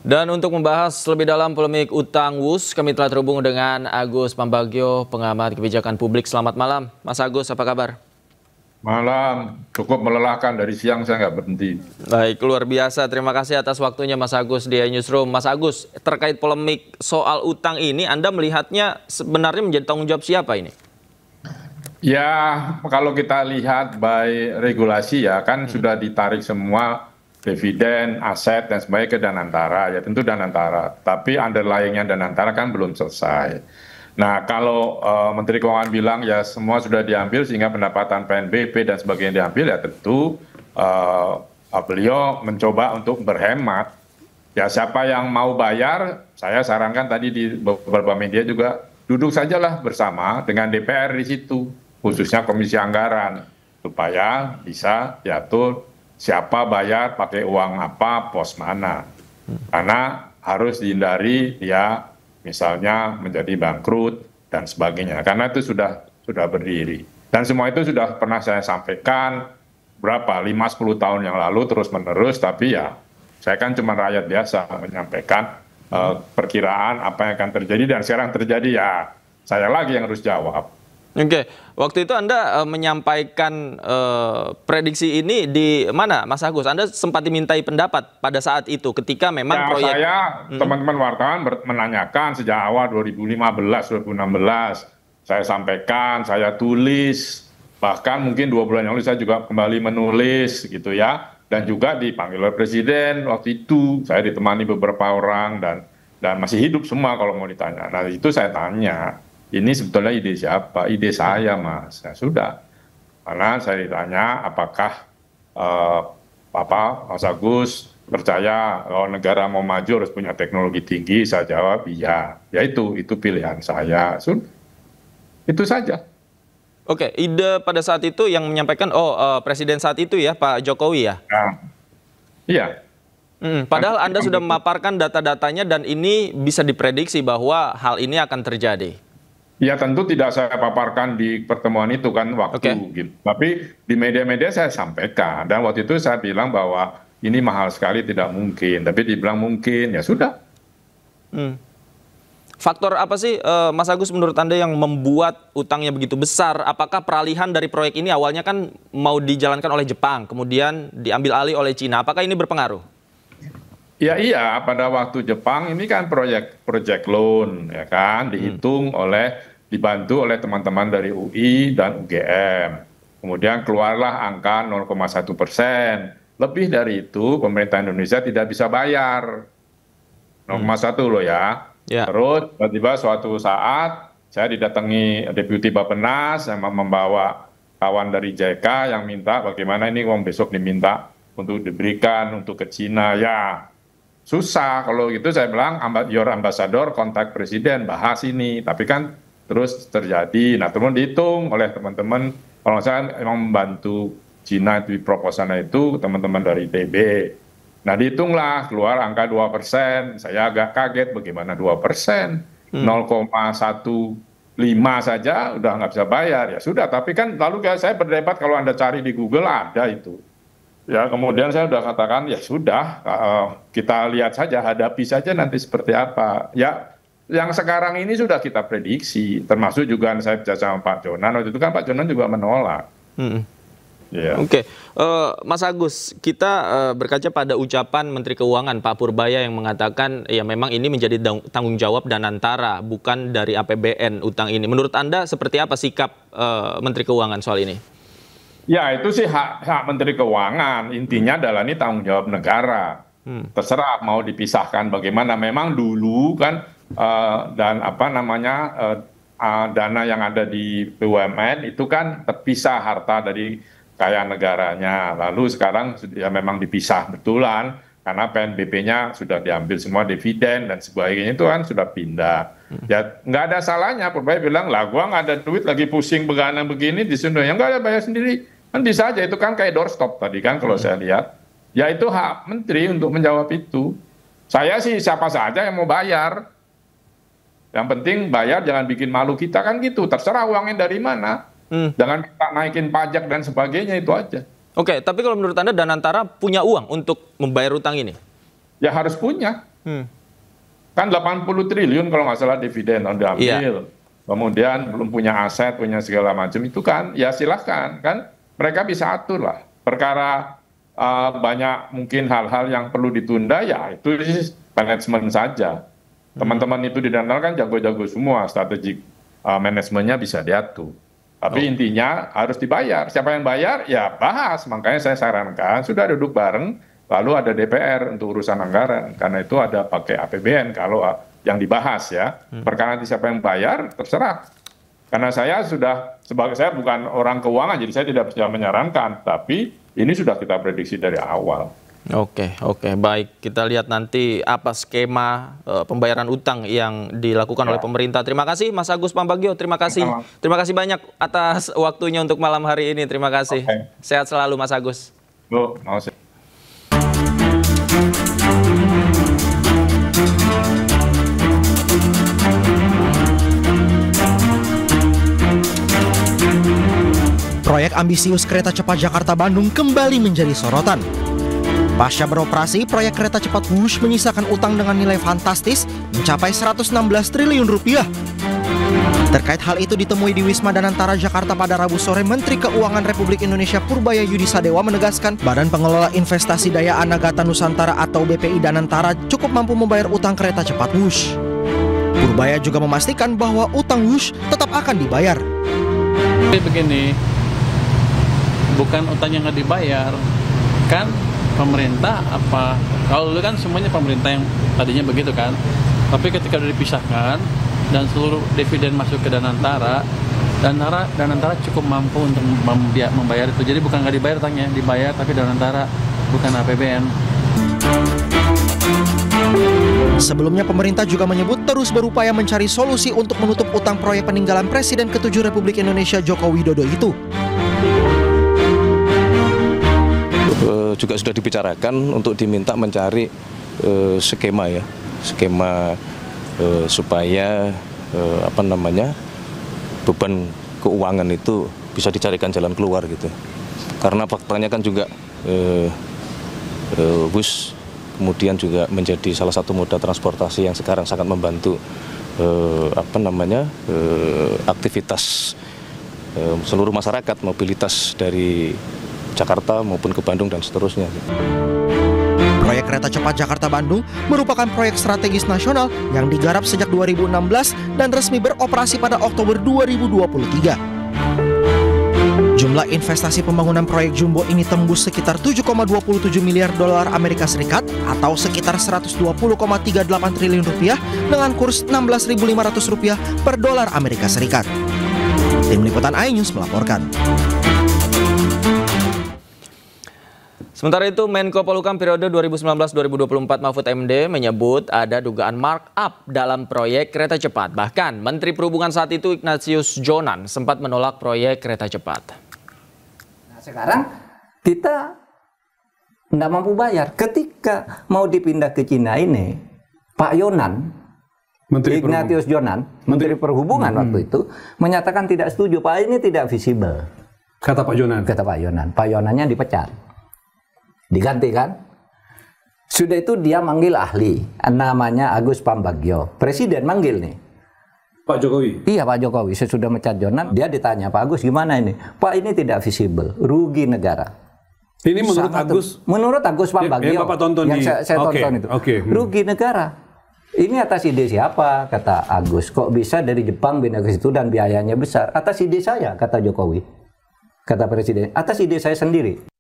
Dan untuk membahas lebih dalam polemik utang WUS, kami telah terhubung dengan Agus Pambagio, pengamat kebijakan publik. Selamat malam, Mas Agus, apa kabar? Malam, cukup melelahkan dari siang saya nggak berhenti. Baik, luar biasa. Terima kasih atas waktunya Mas Agus di Newsroom. Mas Agus, terkait polemik soal utang ini, Anda melihatnya sebenarnya menjadi tanggung jawab siapa ini? Ya, kalau kita lihat by regulasi ya kan sudah ditarik semua dividen, aset dan sebagainya ke Danantara. Ya tentu Danantara, tapi underlying-nya Danantara kan belum selesai. Nah, kalau Menteri Keuangan bilang ya semua sudah diambil sehingga pendapatan PNBP dan sebagainya diambil, ya tentu beliau mencoba untuk berhemat. Ya siapa yang mau bayar, saya sarankan tadi di beberapa media juga duduk sajalah bersama dengan DPR di situ, khususnya Komisi Anggaran, supaya bisa diatur siapa bayar pakai uang apa, pos mana. Karena harus dihindari ya misalnya menjadi bangkrut dan sebagainya. Karena itu sudah berdiri. Dan semua itu sudah pernah saya sampaikan berapa, 5-10 tahun yang lalu terus-menerus, tapi ya saya kan cuma rakyat biasa menyampaikan perkiraan apa yang akan terjadi, dan sekarang terjadi ya saya lagi yang harus jawab. Oke, waktu itu Anda menyampaikan prediksi ini di mana, Mas Agus? Anda sempat dimintai pendapat pada saat itu ketika memang ya, proyek... Saya, teman-teman wartawan menanyakan sejak awal 2015-2016, saya sampaikan, saya tulis, bahkan mungkin 2 bulan yang lalu saya juga kembali menulis gitu ya, dan juga dipanggil oleh Presiden waktu itu, saya ditemani beberapa orang dan masih hidup semua kalau mau ditanya. Nah itu saya tanya, ini sebetulnya ide siapa? Ide saya, Mas. Ya sudah. Karena saya ditanya apakah Mas Agus percaya kalau negara mau maju harus punya teknologi tinggi, saya jawab iya. Ya itu pilihan saya. Sudah. Itu saja. Oke, ide pada saat itu yang menyampaikan, Presiden saat itu ya, Pak Jokowi ya? Nah, iya. Padahal Anda sudah memaparkan data-datanya dan ini bisa diprediksi bahwa hal ini akan terjadi. Ya tentu tidak saya paparkan di pertemuan itu kan waktu gitu. Tapi di media-media saya sampaikan, dan waktu itu saya bilang bahwa ini mahal sekali, tidak mungkin. Tapi dibilang mungkin, ya sudah. Faktor apa sih Mas Agus menurut Anda yang membuat utangnya begitu besar? Apakah peralihan dari proyek ini awalnya kan mau dijalankan oleh Jepang, kemudian diambil alih oleh Cina? Apakah ini berpengaruh? Ya iya, pada waktu Jepang ini kan project loan, ya kan, dibantu oleh teman-teman dari UI dan UGM. Kemudian keluarlah angka 0,1%. Lebih dari itu pemerintah Indonesia tidak bisa bayar. 0,1 loh ya. Terus tiba-tiba suatu saat saya didatangi Deputi Bappenas yang membawa kawan dari JK yang minta bagaimana ini uang besok diminta untuk diberikan untuk ke Cina. Ya susah kalau gitu, saya bilang your ambassador kontak Presiden bahas ini, tapi kan terus terjadi. Nah terus dihitung oleh teman-teman, kalau saya memang membantu Cina di proposalnya itu teman-teman dari TB. Nah dihitunglah keluar angka 2%, saya agak kaget bagaimana 2%, 0,15 saja udah nggak bisa bayar. Ya sudah, tapi kan lalu saya berdebat, kalau Anda cari di Google ada itu. Ya kemudian saya sudah katakan ya sudah, kita lihat saja, hadapi saja nanti seperti apa. Ya yang sekarang ini sudah kita prediksi, termasuk juga saya bicara sama Pak Jonan, waktu itu kan Pak Jonan juga menolak. Oke, Mas Agus, kita berkaca pada ucapan Menteri Keuangan Pak Purbaya yang mengatakan ya memang ini menjadi tanggung jawab Danantara, bukan dari APBN utang ini. Menurut Anda seperti apa sikap Menteri Keuangan soal ini? Ya itu sih hak Menteri Keuangan, intinya adalah ini tanggung jawab negara. Terserah mau dipisahkan bagaimana. Memang dulu kan dan dana yang ada di BUMN itu kan terpisah harta dari kaya negaranya. Lalu sekarang ya memang dipisah betulan karena PNBP-nya sudah diambil semua, dividen dan sebagainya itu kan sudah pindah. Ya nggak ada salahnya Purbaya bilang, lah gua nggak ada duit lagi pusing begini di sini, yang nggak ada, bayar sendiri. Kan bisa aja, itu kan kayak doorstop tadi kan kalau saya lihat. Ya itu hak menteri untuk menjawab itu. Saya sih siapa saja yang mau bayar. Yang penting bayar, jangan bikin malu kita kan gitu. Terserah uangnya dari mana. Jangan kita naikin pajak dan sebagainya, itu aja. Oke, tapi kalau menurut Anda Danantara punya uang untuk membayar utang ini? Ya harus punya. Kan 80 triliun kalau nggak salah dividen diambil. Iya. Kemudian belum punya aset, punya segala macam itu kan, ya silahkan kan, mereka bisa atur lah. Perkara banyak mungkin hal-hal yang perlu ditunda, ya itu manajemen saja. Teman-teman itu di Danal kan jago-jago semua, strategik manajemennya bisa diatur. Tapi intinya harus dibayar. Siapa yang bayar, ya bahas. Makanya saya sarankan, sudah duduk bareng, lalu ada DPR untuk urusan anggaran. Karena itu ada pakai APBN kalau yang dibahas ya. Perkara nanti siapa yang bayar, terserah. Karena saya sudah, sebagai saya bukan orang keuangan, jadi saya tidak bisa menyarankan. Tapi ini sudah kita prediksi dari awal. Oke, baik. Kita lihat nanti apa skema pembayaran utang yang dilakukan oleh pemerintah. Terima kasih Mas Agus Pambagio, terima kasih. Terima kasih banyak atas waktunya untuk malam hari ini. Terima kasih. Sehat selalu Mas Agus. Bu, mau sih. Proyek ambisius kereta cepat Jakarta-Bandung kembali menjadi sorotan. Pasca beroperasi, proyek kereta cepat Wush menyisakan utang dengan nilai fantastis mencapai 116 triliun rupiah. Terkait hal itu ditemui di Wisma Danantara Jakarta pada Rabu sore, Menteri Keuangan Republik Indonesia Purbaya Yudi Sadewa menegaskan Badan Pengelola Investasi Daya Anagata Nusantara atau BPI Danantara cukup mampu membayar utang kereta cepat Wush. Purbaya juga memastikan bahwa utang Wush tetap akan dibayar. Begini, bukan utang yang nggak dibayar, kan pemerintah apa, kalau dulu kan semuanya pemerintah yang tadinya begitu kan, tapi ketika sudah dipisahkan dan seluruh dividen masuk ke Danantara cukup mampu untuk membayar itu. Jadi bukan nggak dibayar utangnya, dibayar tapi Danantara, bukan APBN. Sebelumnya pemerintah juga menyebut terus berupaya mencari solusi untuk menutup utang proyek peninggalan Presiden ke-7 Republik Indonesia Joko Widodo itu. Juga sudah dibicarakan untuk diminta mencari skema supaya beban keuangan itu bisa dicarikan jalan keluar gitu. Karena faktanya kan juga bus kemudian juga menjadi salah satu moda transportasi yang sekarang sangat membantu aktivitas seluruh masyarakat, mobilitas dari Jakarta maupun ke Bandung dan seterusnya. Proyek kereta cepat Jakarta-Bandung merupakan proyek strategis nasional yang digarap sejak 2016 dan resmi beroperasi pada Oktober 2023. Jumlah investasi pembangunan proyek jumbo ini tembus sekitar 7,27 miliar dolar Amerika Serikat atau sekitar 120,38 triliun rupiah dengan kurs 16.500 rupiah per dolar Amerika Serikat. Tim Liputan iNews melaporkan. Sementara itu, Menko Polhukam periode 2019-2024 Mahfud MD menyebut ada dugaan markup dalam proyek kereta cepat. Bahkan Menteri Perhubungan saat itu Ignatius Jonan sempat menolak proyek kereta cepat. Nah, sekarang kita tidak mampu bayar. Ketika mau dipindah ke Cina ini, Pak Yonan, Ignatius Jonan, Menteri Perhubungan waktu itu, menyatakan tidak setuju. Pak, ini tidak visible. Kata Pak Yonan. Kata Pak Yonan. Pak Yonannya dipecat. Diganti kan? Sudah itu dia manggil ahli, namanya Agus Pambagio. Presiden manggil nih. Pak Jokowi? Iya, Pak Jokowi. Sesudah mecat Jonan, dia ditanya, Pak Agus gimana ini? Pak, ini tidak visible, rugi negara. Ini menurut Agus? Menurut Agus Pambagio, yang Bapak tonton yang saya tonton itu. Rugi negara. Ini atas ide siapa? Kata Agus. Kok bisa dari Jepang pindah ke situ dan biayanya besar? Atas ide saya, kata Jokowi. Kata Presiden, atas ide saya sendiri.